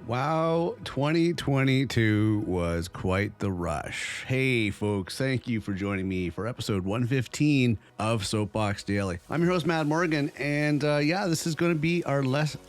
Wow, 2022 was quite the rush. Hey, folks, thank you for joining me for episode 115 of Soapbox Daily. I'm your host, Matt Morgan, and this is going to be our last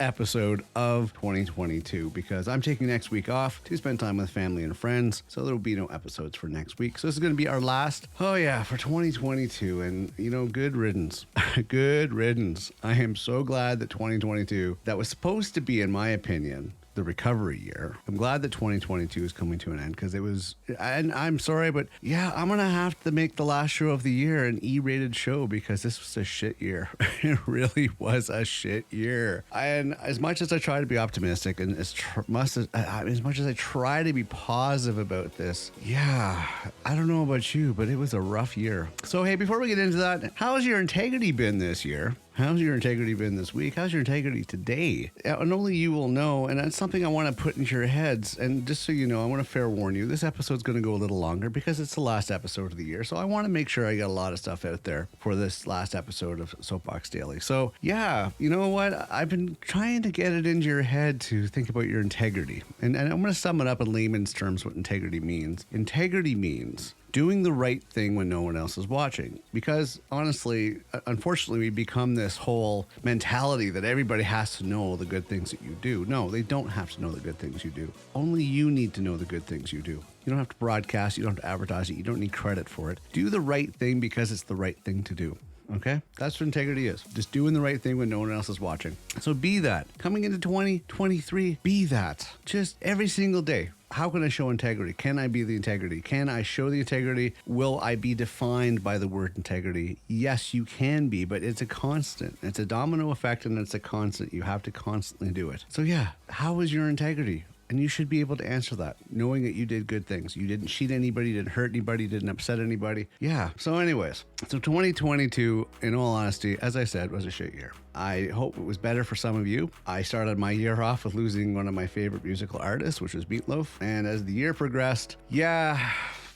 episode of 2022 because I'm taking next week off to spend time with family and friends, so there will be no episodes for next week. So this is going to be our last, for 2022, and good riddance. Good riddance. I am so glad that 2022, that was supposed to be, in my opinion, the recovery year. I'm glad that 2022 is coming to an end because it was, and I'm sorry, but yeah, I'm going to have to make the last show of the year an E-rated show because this was a shit year. It really was a shit year. And as much as I try to be optimistic and as much as I try to be positive about this, yeah, I don't know about you, but it was a rough year. So hey, before we get into that, how's your integrity been this year? How's your integrity been this week? How's your integrity today? And only you will know, and that's something I want to put into your heads. And just so you know, I want to fair warn you, this episode's going to go a little longer because it's the last episode of the year. So I want to make sure I got a lot of stuff out there for this last episode of Soapbox Daily. So yeah, you know what? I've been trying to get it into your head to think about your integrity. And I'm going to sum it up in layman's terms what integrity means. Integrity means doing the right thing when no one else is watching. Because honestly, unfortunately, we become this whole mentality that everybody has to know the good things that you do. No, they don't have to know the good things you do. Only you need to know the good things you do. You don't have to broadcast, you don't have to advertise it, you don't need credit for it. Do the right thing because it's the right thing to do. Okay? That's what integrity is. Just doing the right thing when no one else is watching. So be that. Coming into 2023, be that. Just every single day. How can I show integrity? Can I be the integrity? Can I show the integrity? Will I be defined by the word integrity? Yes, you can be, but it's a constant. It's a domino effect and it's a constant. You have to constantly do it. So yeah, how is your integrity? And you should be able to answer that, knowing that you did good things. You didn't cheat anybody, didn't hurt anybody, didn't upset anybody. Yeah. So anyways, so 2022, in all honesty, as I said, was a shit year. I hope it was better for some of you. I started my year off with losing one of my favorite musical artists, which was Meatloaf. And as the year progressed,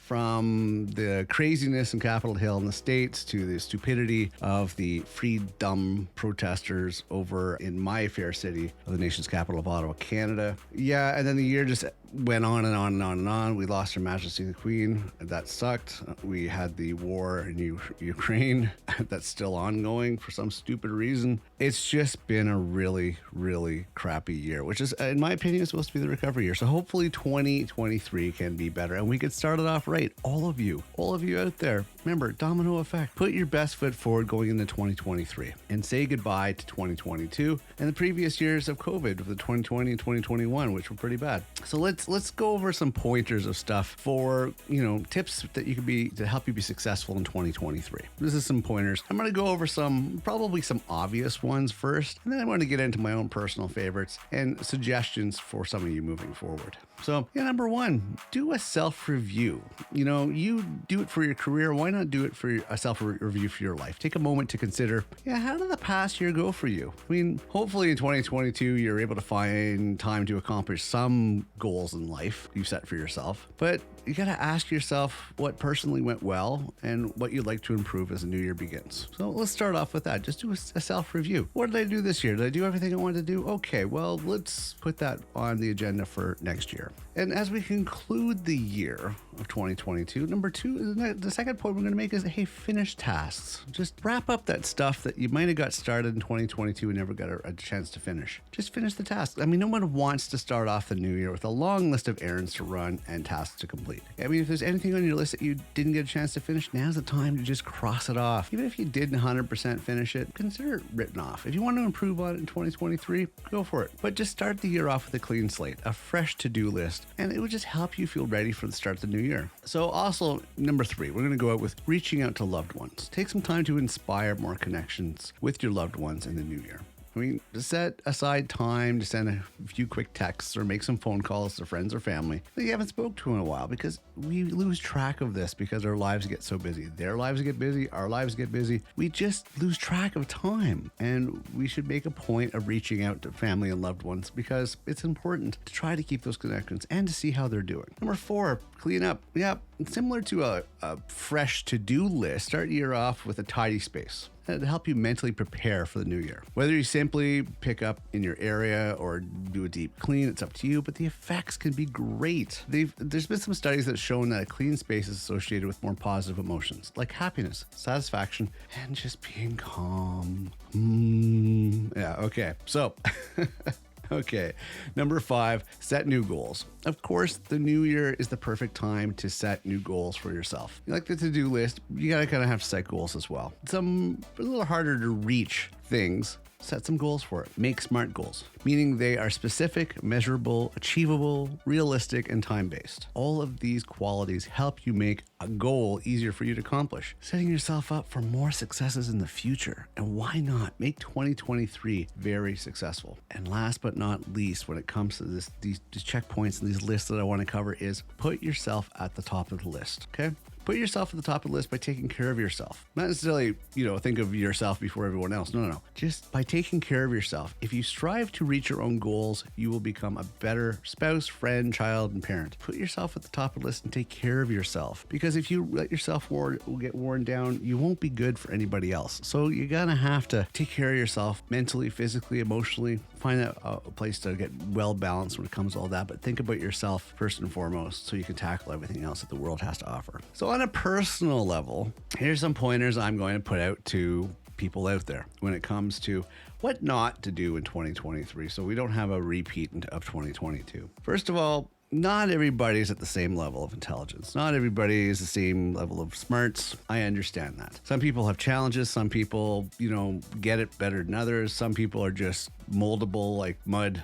from the craziness in Capitol Hill in the States to the stupidity of the freedom protesters over in my fair city of the nation's capital of Ottawa, Canada. Yeah, and then the year just went on and on and on and on. We lost Her Majesty the Queen. That sucked. We had the war in Ukraine that's still ongoing for some stupid reason. It's just been a really, really crappy year, which is, in my opinion, is supposed to be the recovery year. So hopefully 2023 can be better and we could start it off right. All of you out there, remember, domino effect. Put your best foot forward going into 2023 and say goodbye to 2022 and the previous years of COVID, of the 2020 and 2021, which were pretty bad. So let's go over some pointers of stuff for, tips that you could be to help you be successful in 2023. This is some pointers. I'm going to go over probably some obvious ones first, and then I'm going to get into my own personal favorites and suggestions for some of you moving forward. So, number one, do a self-review. You do it for your career. Why not do it for a self-review for your life? Take a moment to consider, how did the past year go for you? I mean, hopefully in 2022, you're able to find time to accomplish some goals in life you set for yourself. But you got to ask yourself what personally went well and what you'd like to improve as the new year begins. So let's start off with that. Just do a self-review. What did I do this year? Did I do everything I wanted to do? Okay, well, let's put that on the agenda for next year. And as we conclude the year of 2022, number two, the second point we're going to make is, finish tasks. Just wrap up that stuff that you might have got started in 2022 and never got a chance to finish. Just finish the tasks. I mean, no one wants to start off the new year with a long list of errands to run and tasks to complete. I mean, if there's anything on your list that you didn't get a chance to finish, now's the time to just cross it off. Even if you didn't 100% finish it, consider it written off. If you want to improve on it in 2023, go for it. But just start the year off with a clean slate, a fresh to-do list, and it would just help you feel ready for the start of the new year. So also, number three, we're going to go out with reaching out to loved ones. Take some time to inspire more connections with your loved ones in the new year. I mean, to set aside time to send a few quick texts or make some phone calls to friends or family that you haven't spoke to in a while, because we lose track of this because our lives get so busy. Their lives get busy, our lives get busy. We just lose track of time, and we should make a point of reaching out to family and loved ones because it's important to try to keep those connections and to see how they're doing. Number four, clean up. Yep. similar to a fresh to-do list, start your year off with a tidy space. To help you mentally prepare for the new year. Whether you simply pick up in your area or do a deep clean, it's up to you, but the effects can be great. There's been some studies that have shown that a clean space is associated with more positive emotions like happiness, satisfaction, and just being calm. Yeah, okay. So... Okay, number 5, set new goals. Of course, the new year is the perfect time to set new goals for yourself. Like the to-do list, you gotta kind of have to set goals as well. Some a little harder to reach things. Set some goals for it. Make SMART goals, meaning they are specific, measurable, achievable, realistic, and time-based. All of these qualities help you make a goal easier for you to accomplish, setting yourself up for more successes in the future. And why not make 2023 very successful? And last but not least, when it comes to these checkpoints and these lists that I want to cover is put yourself at the top of the list, okay? Put yourself at the top of the list by taking care of yourself. Not necessarily, think of yourself before everyone else. No. Just by taking care of yourself. If you strive to reach your own goals, you will become a better spouse, friend, child, and parent. Put yourself at the top of the list and take care of yourself. Because if you let yourself get worn down, you won't be good for anybody else. So you're gonna have to take care of yourself mentally, physically, emotionally. Find a place to get well balanced when it comes to all that, but think about yourself first and foremost so you can tackle everything else that the world has to offer. So on a personal level, here's some pointers I'm going to put out to people out there when it comes to what not to do in 2023 so we don't have a repeat of 2022. First of all, not everybody's at the same level of intelligence. Not everybody is the same level of smarts. I understand that. Some people have challenges. Some people, get it better than others. Some people are just moldable like mud.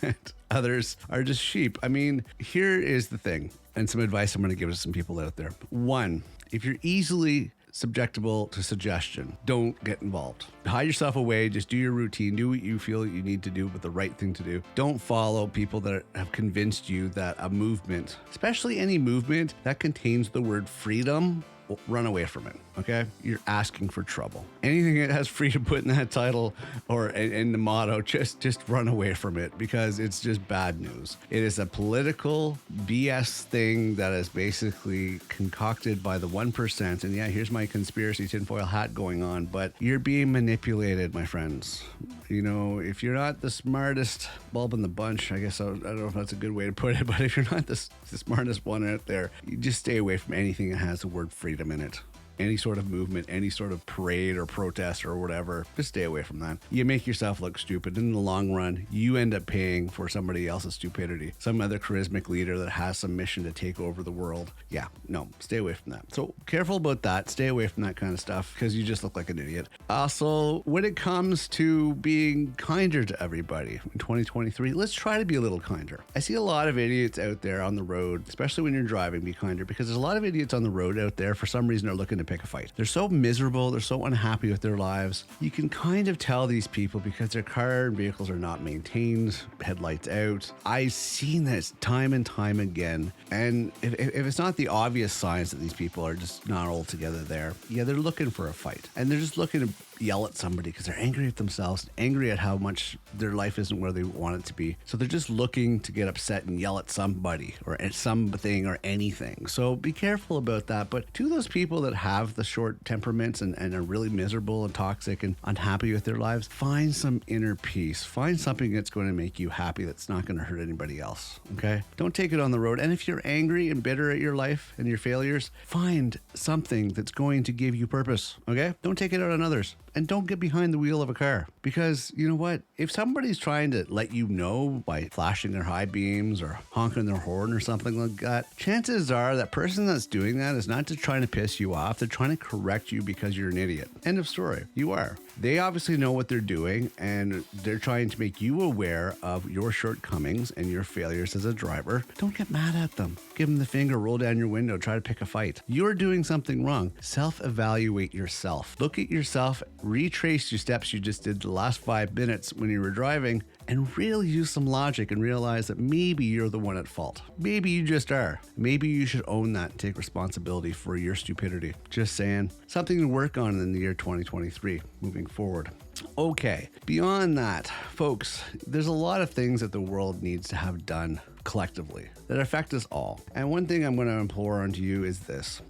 And others are just sheep. I mean, here is the thing, and some advice I'm going to give to some people out there. 1, if you're easily susceptible to suggestion, don't get involved. Hide yourself away. Just do your routine. Do what you feel you need to do, but the right thing to do. Don't follow people that have convinced you that a movement, especially any movement that contains the word freedom, run away from it, okay? You're asking for trouble. Anything that has freedom put in that title or in the motto, just run away from it because it's just bad news. It is a political BS thing that is basically concocted by the 1%. And yeah, here's my conspiracy tinfoil hat going on, but you're being manipulated, my friends. If you're not the smartest bulb in the bunch, I guess I don't know if that's a good way to put it, but if you're not the smartest one out there, you just stay away from anything that has the word freedom in it. Any sort of movement, any sort of parade or protest or whatever, just stay away from that. You make yourself look stupid. In the long run, you end up paying for somebody else's stupidity. Some other charismatic leader that has some mission to take over the world. Yeah, no, stay away from that. So careful about that. Stay away from that kind of stuff because you just look like an idiot. Also, when it comes to being kinder to everybody in 2023, let's try to be a little kinder. I see a lot of idiots out there on the road, especially when you're driving, be kinder because there's a lot of idiots on the road out there for some reason are looking to pick a fight. They're so miserable. They're so unhappy with their lives. You can kind of tell these people because their car and vehicles are not maintained, headlights out. I've seen this time and time again. And if it's not the obvious signs that these people are just not all together there, yeah, they're looking for a fight. And they're just looking to yell at somebody because they're angry at themselves, angry at how much their life isn't where they want it to be. So they're just looking to get upset and yell at somebody or at something or anything. So be careful about that. But to those people that have the short temperaments and are really miserable and toxic and unhappy with their lives, find some inner peace. Find something that's going to make you happy that's not going to hurt anybody else. Okay? Don't take it on the road. And if you're angry and bitter at your life and your failures, find something that's going to give you purpose. Okay? Don't take it out on others. And don't get behind the wheel of a car because you know what? If somebody's trying to let you know by flashing their high beams or honking their horn or something like that, chances are that person that's doing that is not just trying to piss you off. They're trying to correct you because you're an idiot. End of story. You are. They obviously know what they're doing and they're trying to make you aware of your shortcomings and your failures as a driver. Don't get mad at them. Give them the finger, roll down your window, try to pick a fight. You're doing something wrong. Self-evaluate yourself. Look at yourself, retrace your steps you just did the last 5 minutes when you were driving, and really use some logic and realize that maybe you're the one at fault. Maybe you just are. Maybe you should own that and take responsibility for your stupidity. Just saying. Something to work on in the year 2023 moving forward. Okay, beyond that, folks, there's a lot of things that the world needs to have done collectively that affect us all. And one thing I'm going to implore onto you is this.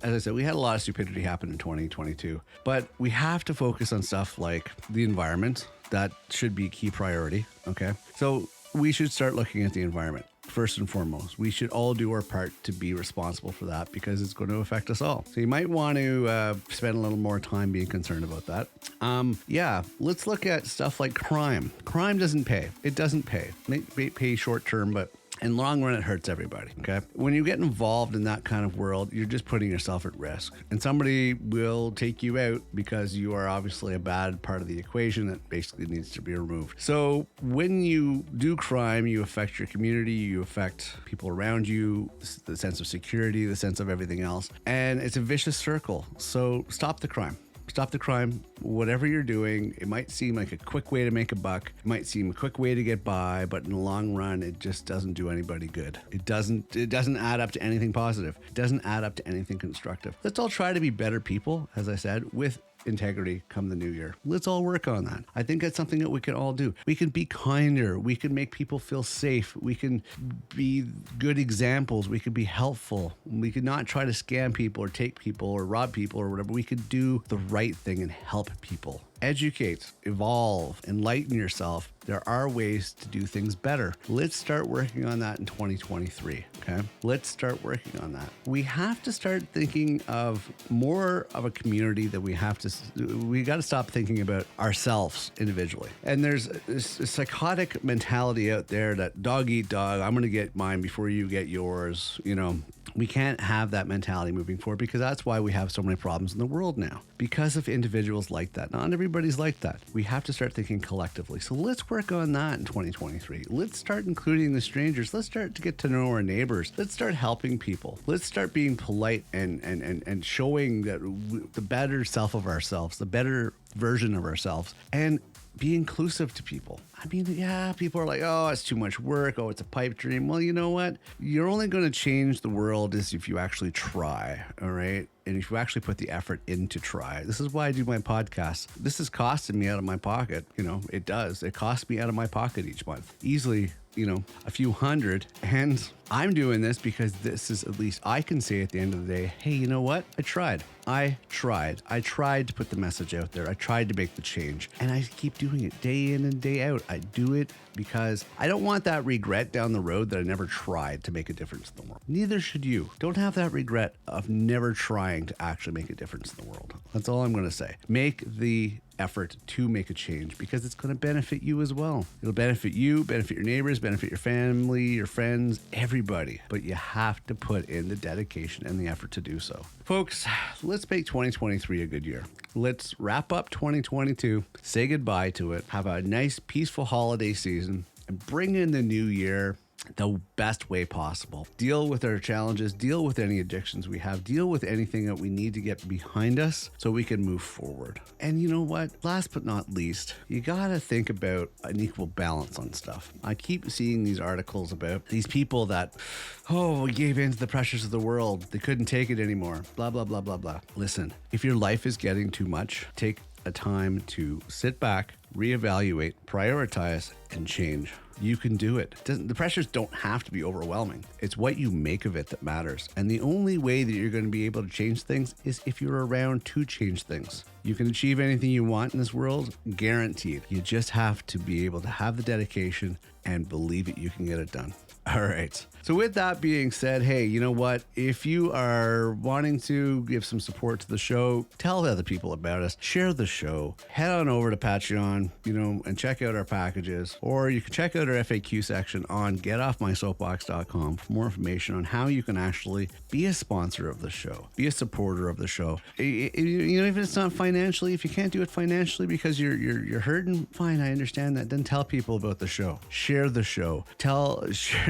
As I said, we had a lot of stupidity happen in 2022, but we have to focus on stuff like the environment. That should be a key priority. Okay. So we should start looking at the environment. First and foremost, we should all do our part to be responsible for that because it's going to affect us all. So you might want to spend a little more time being concerned about that. Let's look at stuff like crime. Crime doesn't pay. It doesn't pay. It may pay short term, but in the long run, it hurts everybody, okay? When you get involved in that kind of world, you're just putting yourself at risk. And somebody will take you out because you are obviously a bad part of the equation that basically needs to be removed. So when you do crime, you affect your community, you affect people around you, the sense of security, the sense of everything else. And it's a vicious circle. So stop the crime. Stop the crime. Whatever you're doing, it might seem like a quick way to make a buck. It might seem a quick way to get by, but in the long run, it just doesn't do anybody good. It doesn't add up to anything positive. It doesn't add up to anything constructive. Let's all try to be better people, as I said, with integrity come the new year. Let's all work on that. I think that's something that we can all do. We can be kinder. We can make people feel safe. We can be good examples. We can be helpful. We can not try to scam people or take people or rob people or whatever. We can do the right thing and help people. Educate, evolve, enlighten yourself. There are ways to do things better. Let's start working on that in 2023, okay? Let's start working on that. We have to start thinking of more of a community that we got to stop thinking about ourselves individually. And there's a psychotic mentality out there that dog eat dog, I'm going to get mine before you get yours, We can't have that mentality moving forward because that's why we have so many problems in the world now. Because of individuals like that. Not everybody's like that. We have to start thinking collectively. So let's work on that in 2023. Let's start including the strangers. Let's start to get to know our neighbors. Let's start helping people. Let's start being polite and showing that the better self of ourselves, the better version of ourselves, and be inclusive to people. I mean, yeah, people are like, oh, it's too much work. Oh, it's a pipe dream. Well, you know what? You're only going to change the world is if you actually try, all right? And if you actually put the effort in to try. This is why I do my podcast. This is costing me out of my pocket. It does. It costs me out of my pocket each month. Easily, a few hundred. And I'm doing this because this is at least I can say at the end of the day, hey, you know what? I tried. I tried to put the message out there. I tried to make the change. And I keep doing it day in and day out. I do it because I don't want that regret down the road that I never tried to make a difference in the world. Neither should you. Don't have that regret of never trying to actually make a difference in the world. That's all I'm going to say. Make the effort to make a change because it's going to benefit you as well. It'll benefit you, benefit your neighbors, benefit your family, your friends, everybody. But you have to put in the dedication and the effort to do so. Folks, let's make 2023 a good year. Let's wrap up 2022, say goodbye to it, have a nice, peaceful holiday season, and bring in the new year the best way possible. Deal with our challenges, deal with any addictions we have, deal with anything that we need to get behind us so we can move forward. And you know what? Last but not least, you gotta think about an equal balance on stuff. I keep seeing these articles about these people that, we gave in to the pressures of the world. They couldn't take it anymore. Blah, blah, blah, blah, blah. Listen, if your life is getting too much, take a time to sit back, reevaluate, prioritize, and change. You can do it. The pressures don't have to be overwhelming. It's what you make of it that matters. And the only way that you're going to be able to change things is if you're around to change things. You can achieve anything you want in this world, guaranteed. You just have to be able to have the dedication and believe it, you can get it done. All right. So with that being said, hey, you know what? If you are wanting to give some support to the show, tell other people about us, share the show, head on over to Patreon, and check out our packages, or you can check out our FAQ section on getoffmysoapbox.com for more information on how you can actually be a sponsor of the show, be a supporter of the show. Even if it's not financially, if you can't do it financially because you're hurting, fine, I understand that. Then tell people about the show, share the show,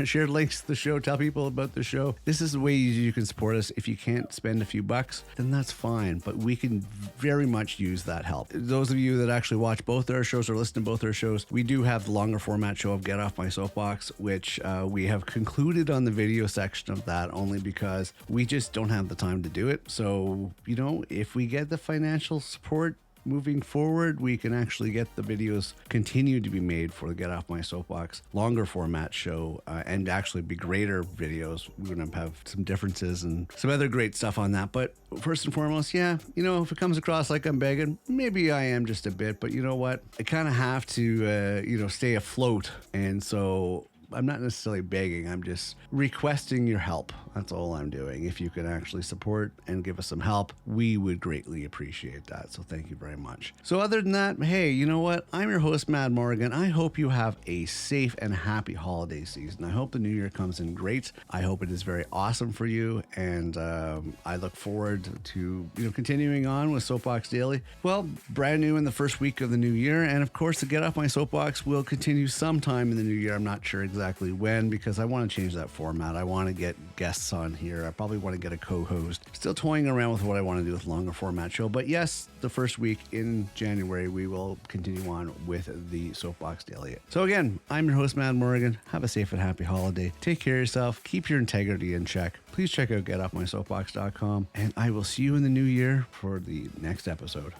share links to the show, tell people about the show. This is the way you can support us. If you can't spend a few bucks, then that's fine, but we can very much use that help. Those of you that actually watch both our shows or listen to both our shows, we do have the longer format show of Get Off My Soapbox, which we have concluded on the video section of that only because we just don't have the time to do it. So, if we get the financial support, moving forward, we can actually get the videos continue to be made for the Get Off My Soapbox longer format show and actually be greater videos. We're going to have some differences and some other great stuff on that. But first and foremost, yeah, if it comes across like I'm begging, maybe I am just a bit, but you know what? I kind of have to, stay afloat. And so I'm not necessarily begging. I'm just requesting your help. That's all I'm doing. If you can actually support and give us some help, we would greatly appreciate that. So thank you very much. So other than that, hey, you know what? I'm your host, Matt Morgan. I hope you have a safe and happy holiday season. I hope the new year comes in great. I hope it is very awesome for you. And I look forward to, continuing on with Soapbox Daily. Well, brand new in the first week of the new year. And of course, the Get Off My Soapbox will continue sometime in the new year. I'm not sure exactly when, because I want to change that format. I want to get guests on here. I probably want to get a co-host. Still toying around with what I want to do with longer format show. But yes, the first week in January, we will continue on with the Soapbox Daily. So again, I'm your host, Matt Morgan. Have a safe and happy holiday. Take care of yourself. Keep your integrity in check. Please check out getoffmysoapbox.com. And I will see you in the new year for the next episode.